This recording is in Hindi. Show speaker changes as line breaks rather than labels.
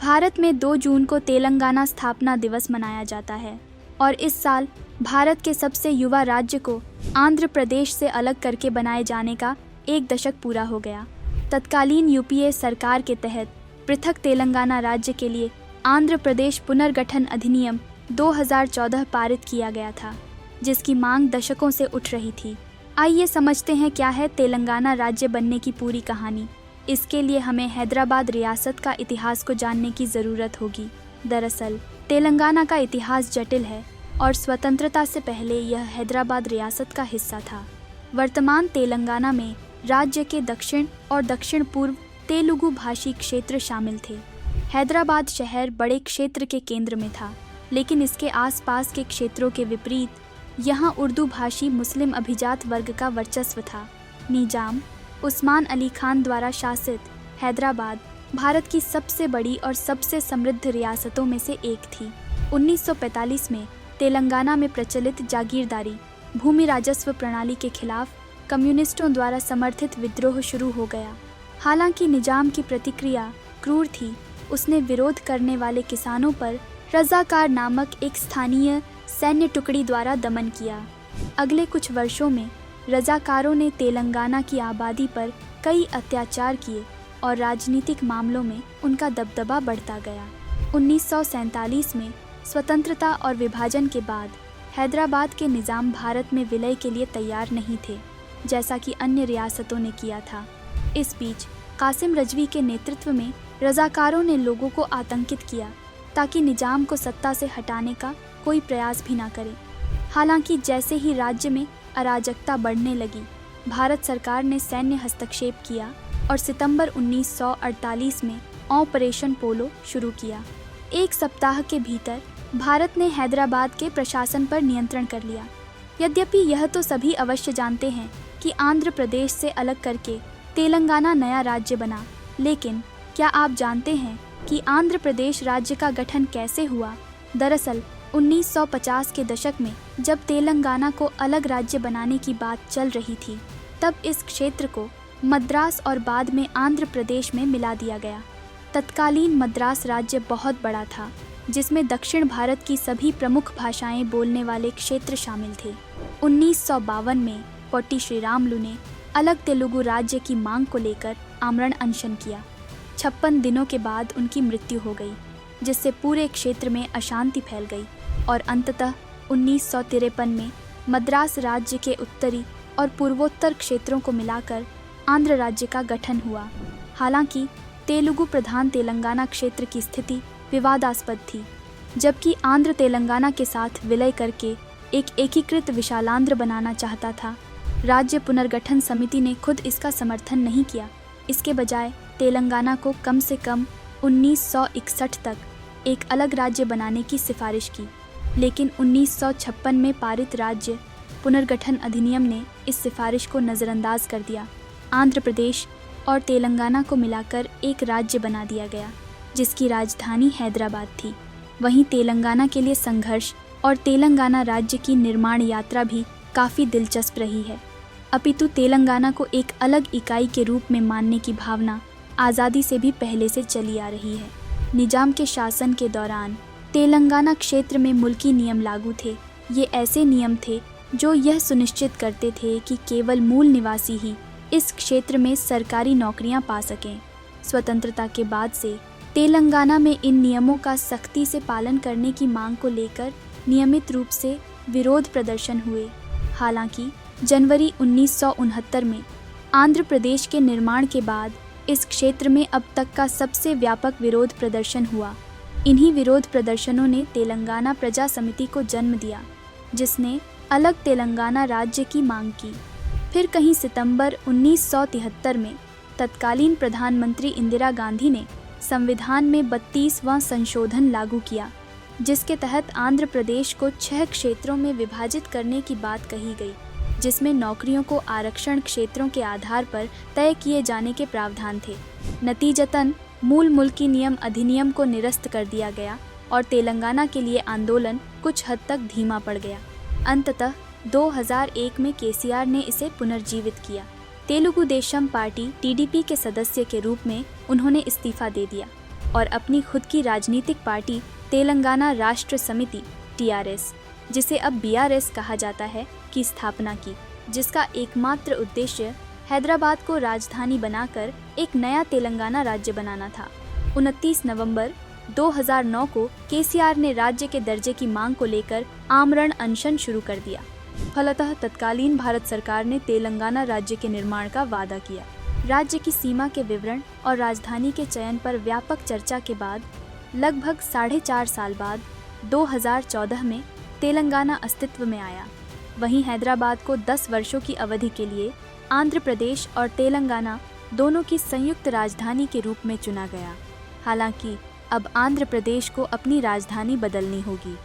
भारत में 2 जून को तेलंगाना स्थापना दिवस मनाया जाता है और इस साल भारत के सबसे युवा राज्य को आंध्र प्रदेश से अलग करके बनाए जाने का 1 दशक पूरा हो गया। तत्कालीन यूपीए सरकार के तहत पृथक तेलंगाना राज्य के लिए आंध्र प्रदेश पुनर्गठन अधिनियम 2014 पारित किया गया था, जिसकी मांग दशकों से उठ रही थी। आइए समझते हैं क्या है तेलंगाना राज्य बनने की पूरी कहानी। इसके लिए हमें हैदराबाद रियासत का इतिहास को जानने की ज़रूरत होगी। दरअसल तेलंगाना का इतिहास जटिल है और स्वतंत्रता से पहले यह हैदराबाद रियासत का हिस्सा था। वर्तमान तेलंगाना में राज्य के दक्षिण और दक्षिण पूर्व तेलुगु भाषी क्षेत्र शामिल थे। हैदराबाद शहर बड़े क्षेत्र के केंद्र में था, लेकिन इसके आसपास के क्षेत्रों के विपरीत यहाँ उर्दू भाषी मुस्लिम अभिजात वर्ग का वर्चस्व था। निजाम उस्मान अली खान द्वारा शासित हैदराबाद भारत की सबसे बड़ी और सबसे समृद्ध रियासतों में से एक थी। 1945 में तेलंगाना में प्रचलित जागीरदारी भूमि राजस्व प्रणाली के खिलाफ कम्युनिस्टों द्वारा समर्थित विद्रोह शुरू हो गया। हालांकि निजाम की प्रतिक्रिया क्रूर थी। उसने विरोध करने वाले किसानों पर रजाकार नामक एक स्थानीय सैन्य टुकड़ी द्वारा दमन किया। अगले कुछ वर्षों में रजाकारों ने तेलंगाना की आबादी पर कई अत्याचार किए और राजनीतिक मामलों में उनका दबदबा बढ़ता गया। 1947 में स्वतंत्रता और विभाजन के बाद हैदराबाद के निजाम भारत में विलय के लिए तैयार नहीं थे, जैसा कि अन्य रियासतों ने किया था। इस बीच कासिम रजवी के नेतृत्व में रजाकारों ने लोगों को आतंकित किया ताकि निजाम को सत्ता से हटाने का कोई प्रयास भी ना करे। हालांकि जैसे ही राज्य में अराजकता बढ़ने लगी, भारत सरकार ने सैन्य हस्तक्षेप किया और सितंबर 1948 में ऑपरेशन पोलो शुरू किया। 1 सप्ताह के भीतर भारत ने हैदराबाद के प्रशासन पर नियंत्रण कर लिया। यद्यपि यह तो सभी अवश्य जानते हैं कि आंध्र प्रदेश से अलग करके तेलंगाना नया राज्य बना, लेकिन क्या आप जानते हैं कि आंध्र प्रदेश राज्य का गठन कैसे हुआ? दरअसल 1950 के दशक में जब तेलंगाना को अलग राज्य बनाने की बात चल रही थी, तब इस क्षेत्र को मद्रास और बाद में आंध्र प्रदेश में मिला दिया गया। तत्कालीन मद्रास राज्य बहुत बड़ा था, जिसमें दक्षिण भारत की सभी प्रमुख भाषाएं बोलने वाले क्षेत्र शामिल थे। 1952 में पोट्टी श्रीरामुलु ने अलग तेलुगु राज्य की मांग को लेकर आमरण अनशन किया। 56 दिनों के बाद उनकी मृत्यु हो गई, जिससे पूरे क्षेत्र में अशांति फैल गई और अंततः 1953 में मद्रास राज्य के उत्तरी और पूर्वोत्तर क्षेत्रों को मिलाकर आंध्र राज्य का गठन हुआ। हालांकि तेलुगु प्रधान तेलंगाना क्षेत्र की स्थिति विवादास्पद थी, जबकि आंध्र तेलंगाना के साथ विलय करके एक एकीकृत विशालांध्र बनाना चाहता था। राज्य पुनर्गठन समिति ने खुद इसका समर्थन नहीं किया। इसके बजाय तेलंगाना को कम से कम 1961 तक एक अलग राज्य बनाने की सिफारिश की, लेकिन 1956 में पारित राज्य पुनर्गठन अधिनियम ने इस सिफारिश को नज़रअंदाज कर दिया। आंध्र प्रदेश और तेलंगाना को मिलाकर एक राज्य बना दिया गया, जिसकी राजधानी हैदराबाद थी। वहीं तेलंगाना के लिए संघर्ष और तेलंगाना राज्य की निर्माण यात्रा भी काफ़ी दिलचस्प रही है। अपितु तेलंगाना को एक अलग इकाई के रूप में मानने की भावना आज़ादी से भी पहले से चली आ रही है। निजाम के शासन के दौरान तेलंगाना क्षेत्र में मुल्की नियम लागू थे। ये ऐसे नियम थे जो यह सुनिश्चित करते थे कि केवल मूल निवासी ही इस क्षेत्र में सरकारी नौकरियां पा सकें। स्वतंत्रता के बाद से तेलंगाना में इन नियमों का सख्ती से पालन करने की मांग को लेकर नियमित रूप से विरोध प्रदर्शन हुए। हालांकि जनवरी 1969 में आंध्र प्रदेश के निर्माण के बाद इस क्षेत्र में अब तक का सबसे व्यापक विरोध प्रदर्शन हुआ। इन्हीं विरोध प्रदर्शनों ने तेलंगाना प्रजा समिति को जन्म दिया, जिसने अलग तेलंगाना राज्य की मांग की। फिर कहीं सितंबर 1973 में तत्कालीन प्रधानमंत्री इंदिरा गांधी ने संविधान में 32वां संशोधन लागू किया, जिसके तहत आंध्र प्रदेश को 6 क्षेत्रों में विभाजित करने की बात कही गई, जिसमें नौकरियों को आरक्षण क्षेत्रों के आधार पर तय किए जाने के प्रावधान थे। नतीजतन मूल मुल्की नियम अधिनियम को निरस्त कर दिया गया और तेलंगाना के लिए आंदोलन कुछ हद तक धीमा पड़ गया। अंततः 2001 में केसीआर ने इसे पुनर्जीवित किया। तेलुगु देशम पार्टी टीडीपी के सदस्य के रूप में उन्होंने इस्तीफा दे दिया। और अपनी खुद की राजनीतिक पार्टी तेलंगाना राष्ट्र समिति (TRS), जिसे अब BRS कहा जाता है, की स्थापना की, जिसका एकमात्र उद्देश्य हैदराबाद को राजधानी बनाकर एक नया तेलंगाना राज्य बनाना था। 29 नवंबर 2009 को KCR ने राज्य के दर्जे की मांग को लेकर आमरण अनशन शुरू कर दिया। फलतः तत्कालीन भारत सरकार ने तेलंगाना राज्य के निर्माण का वादा किया। राज्य की सीमा के विवरण और राजधानी के चयन पर व्यापक चर्चा के बाद लगभग 4.5 साल बाद 2014 में तेलंगाना अस्तित्व में आया। वहीं हैदराबाद को 10 वर्षों की अवधि के लिए आंध्र प्रदेश और तेलंगाना दोनों की संयुक्त राजधानी के रूप में चुना गया। हालांकि अब आंध्र प्रदेश को अपनी राजधानी बदलनी होगी।